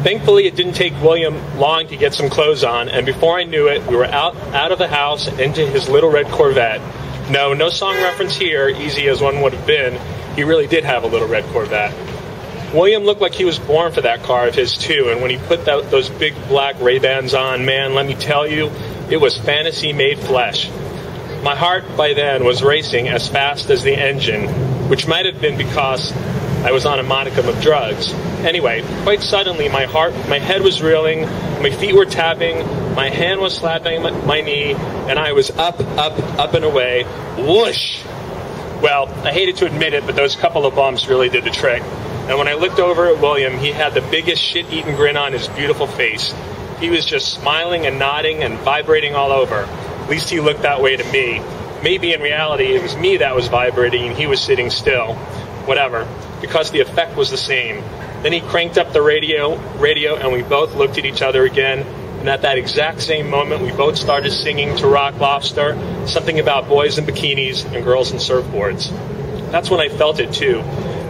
Thankfully, it didn't take William long to get some clothes on, and before I knew it, we were out of the house and into his little red Corvette. No song reference here, easy as one would have been. He really did have a little red Corvette. William looked like he was born for that car of his, too, and when he put those big black Ray-Bans on, man, let me tell you, it was fantasy made flesh. My heart, by then, was racing as fast as the engine, which might have been because I was on a modicum of drugs. Anyway, quite suddenly, my head was reeling, my feet were tapping, my hand was slapping my knee, and I was up and away. Whoosh! Well, I hated to admit it, but those couple of bumps really did the trick. And when I looked over at William, he had the biggest shit-eaten grin on his beautiful face. He was just smiling and nodding and vibrating all over. At least he looked that way to me. Maybe in reality it was me that was vibrating and he was sitting still. Whatever, because the effect was the same. Then he cranked up the radio, and we both looked at each other again. And at that exact same moment, we both started singing to Rock Lobster, something about boys in bikinis and girls in surfboards. That's when I felt it, too.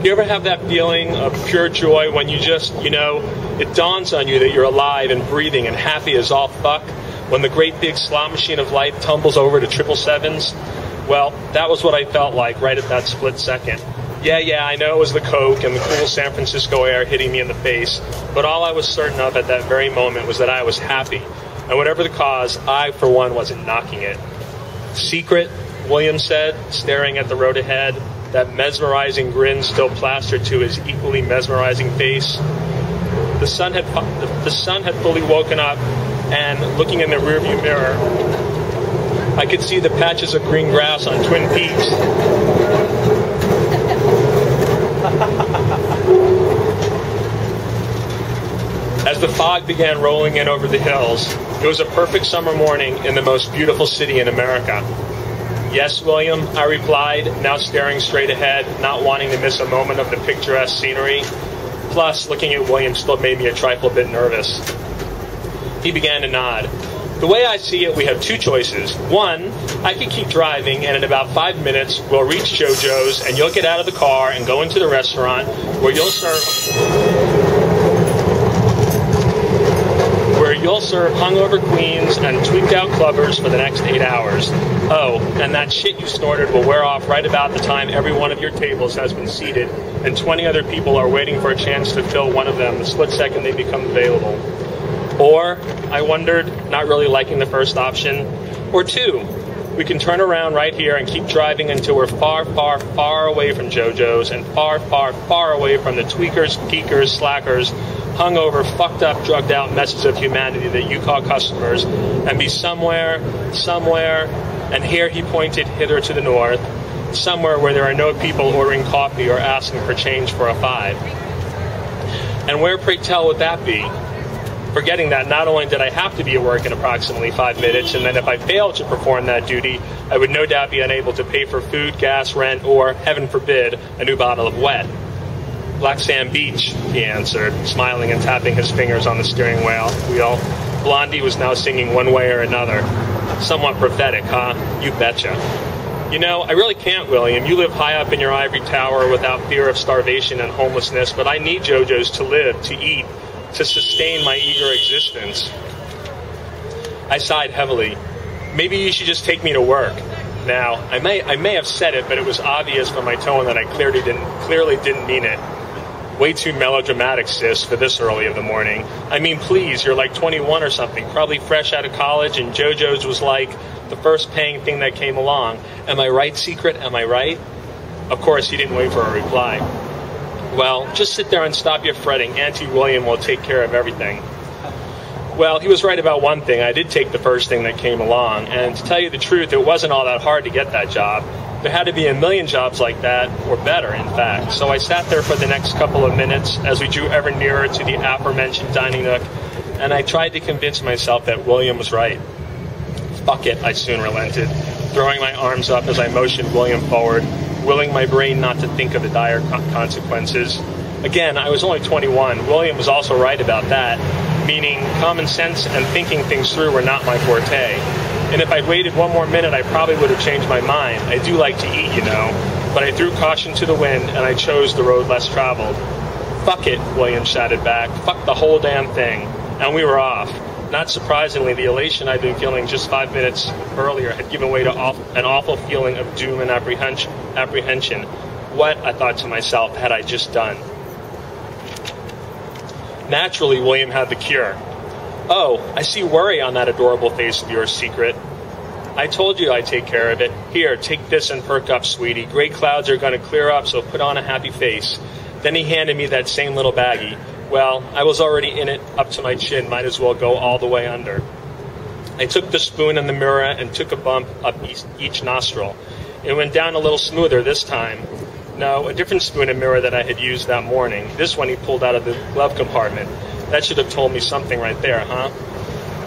You ever have that feeling of pure joy when you just, it dawns on you that you're alive and breathing and happy as all fuck? When the great big slot machine of life tumbles over to 777s? Well, that was what I felt like right at that split second. Yeah, I know it was the coke and the cool San Francisco air hitting me in the face, but all I was certain of at that very moment was that I was happy. And whatever the cause, I, for one, wasn't knocking it. Secret, William said, staring at the road ahead, that mesmerizing grin still plastered to his equally mesmerizing face. The sun had fully woken up, and looking in the rearview mirror, I could see the patches of green grass on Twin Peaks. As the fog began rolling in over the hills, it was a perfect summer morning in the most beautiful city in America. Yes, William, I replied, now staring straight ahead, not wanting to miss a moment of the picturesque scenery. Plus, looking at William still made me a trifle bit nervous. He began to nod. The way I see it, we have two choices. One, I can keep driving, and in about 5 minutes, we'll reach JoJo's, and you'll get out of the car and go into the restaurant where you'll serve hungover queens and tweaked out clubbers for the next 8 hours. Oh, and that shit you snorted will wear off right about the time every one of your tables has been seated, and 20 other people are waiting for a chance to fill one of them the split second they become available. Or, I wondered, not really liking the first option. Or two, we can turn around right here and keep driving until we're far, far, far away from JoJo's and far, far, far away from the tweakers, geekers, slackers, hungover, fucked up, drugged out messes of humanity that you call customers, and be somewhere, and here he pointed hither to the north, somewhere where there are no people ordering coffee or asking for change for a $5. And where, pray tell, would that be? Forgetting that not only did I have to be at work in approximately 5 minutes, and then if I failed to perform that duty, I would no doubt be unable to pay for food, gas, rent, or, heaven forbid, a new bottle of wet. Black Sand Beach, he answered, smiling and tapping his fingers on the steering wheel. Blondie was now singing One Way or Another. Somewhat prophetic, huh? You betcha. I really can't, William. You live high up in your ivory tower without fear of starvation and homelessness, but I need JoJo's to live, to eat, to sustain my eager existence. I sighed heavily. Maybe you should just take me to work. Now, I may have said it, but it was obvious from my tone that I clearly didn't mean it. Way too melodramatic, sis, for this early of the morning. I mean, please, you're like 21 or something, probably fresh out of college, and JoJo's was like the first paying thing that came along. Am I right, Secret? Am I right? Of course, he didn't wait for a reply. Well, just sit there and stop your fretting. Auntie William will take care of everything. Well, he was right about one thing. I did take the first thing that came along, and to tell you the truth, it wasn't all that hard to get that job. There had to be a million jobs like that, or better, in fact. So I sat there for the next couple of minutes as we drew ever nearer to the aforementioned dining nook, and I tried to convince myself that William was right. Fuck it, I soon relented, throwing my arms up as I motioned William forward, willing my brain not to think of the dire consequences. Again, I was only 21. William was also right about that, meaning common sense and thinking things through were not my forte. And if I'd waited one more minute, I probably would have changed my mind. I do like to eat, but I threw caution to the wind, and I chose the road less traveled. Fuck it, William shouted back. Fuck the whole damn thing. And we were off. Not surprisingly, the elation I'd been feeling just 5 minutes earlier had given way to an awful feeling of doom and apprehension. What, I thought to myself, had I just done? Naturally, William had the cure. Oh, I see worry on that adorable face of yours, Secret. I told you I'd take care of it. Here, take this and perk up, sweetie. Gray clouds are going to clear up, so put on a happy face. Then he handed me that same little baggie. Well, I was already in it up to my chin, might as well go all the way under. I took the spoon and the mirror and took a bump up each nostril. It went down a little smoother this time. No, a different spoon and mirror that I had used that morning. This one he pulled out of the glove compartment. That should have told me something right there, huh?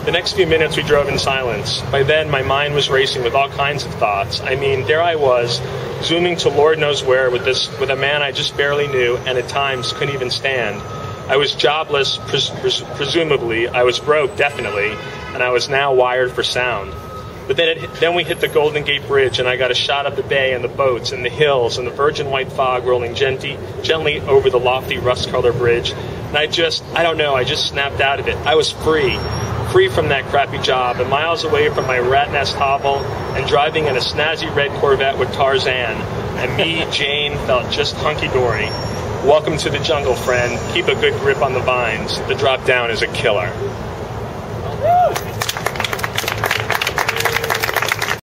The next few minutes we drove in silence. By then, my mind was racing with all kinds of thoughts. I mean, there I was, zooming to Lord knows where with a man I just barely knew and at times couldn't even stand. I was jobless, presumably. I was broke, definitely. And I was now wired for sound. But then we hit the Golden Gate Bridge, and I got a shot of the bay and the boats and the hills and the virgin white fog rolling gently over the lofty rust-colored bridge. And I just snapped out of it. I was free from that crappy job, and miles away from my rat nest hovel, and driving in a snazzy red Corvette with Tarzan. And me, Jane, felt just hunky-dory. Welcome to the jungle, friend. Keep a good grip on the vines. The drop down is a killer.